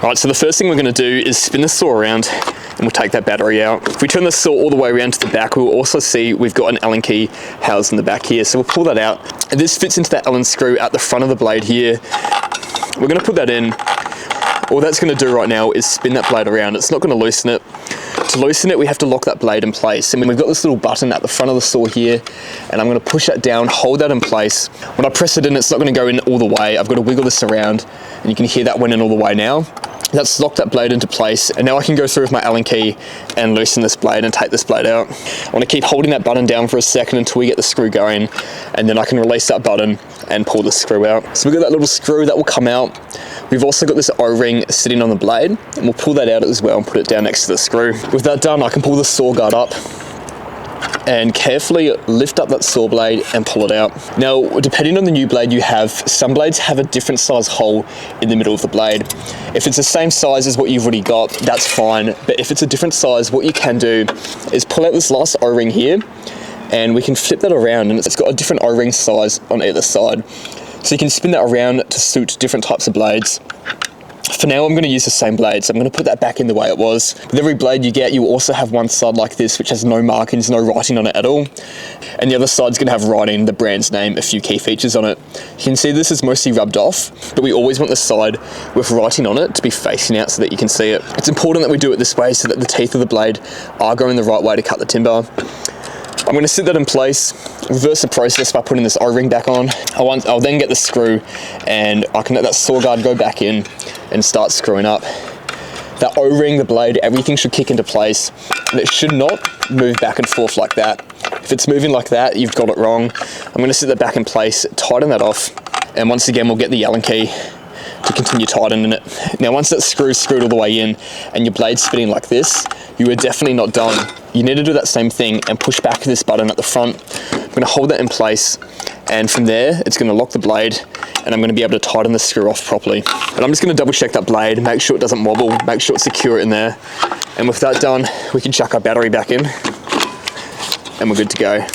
Alright, so the first thing we're going to do is spin the saw around and we'll take that battery out. If we turn the saw all the way around to the back, we'll also see we've got an Allen key housed in the back here. So we'll pull that out. And this fits into that Allen screw at the front of the blade here. We're going to put that in. All that's going to do right now is spin that blade around. It's not going to loosen it. To loosen it, we have to lock that blade in place. And we've got this little button at the front of the saw here, and I'm going to push that down, hold that in place. When I press it in, it's not going to go in all the way. I've got to wiggle this around, and you can hear that went in all the way now. That's locked that blade into place, and now I can go through with my Allen key and loosen this blade and take this blade out. I want to keep holding that button down for a second until we get the screw going, and then I can release that button and pull the screw out. So we've got that little screw that will come out. We've also got this O-ring sitting on the blade, and we'll pull that out as well and put it down next to the screw. With that done, I can pull the saw guard up and carefully lift up that saw blade and pull it out. Now, depending on the new blade you have, some blades have a different size hole in the middle of the blade. If it's the same size as what you've already got, that's fine. But if it's a different size, what you can do is pull out this last O-ring here, and we can flip that around, and it's got a different O-ring size on either side. So you can spin that around to suit different types of blades. For now, I'm going to use the same blade, so I'm going to put that back in the way it was. With every blade you get, you also have one side like this, which has no markings, no writing on it at all. And the other side's going to have writing, the brand's name, a few key features on it. You can see this is mostly rubbed off, but we always want the side with writing on it to be facing out so that you can see it. It's important that we do it this way so that the teeth of the blade are going the right way to cut the timber. I'm going to sit that in place, reverse the process by putting this O-ring back on. I'll then get the screw, and I can let that saw guard go back in and start screwing up. That O-ring, the blade, everything should kick into place, and it should not move back and forth like that. If it's moving like that, you've got it wrong. I'm going to sit that back in place, tighten that off, and once again we'll get the Allen key to continue tightening it. Now once that screw's screwed all the way in and your blade's spinning like this, you are definitely not done. You need to do that same thing and push back this button at the front. I'm going to hold that in place, and from there it's going to lock the blade, and I'm going to be able to tighten the screw off properly. And I'm just going to double check that blade, make sure it doesn't wobble, make sure it's secure in there. And with that done, we can chuck our battery back in and we're good to go.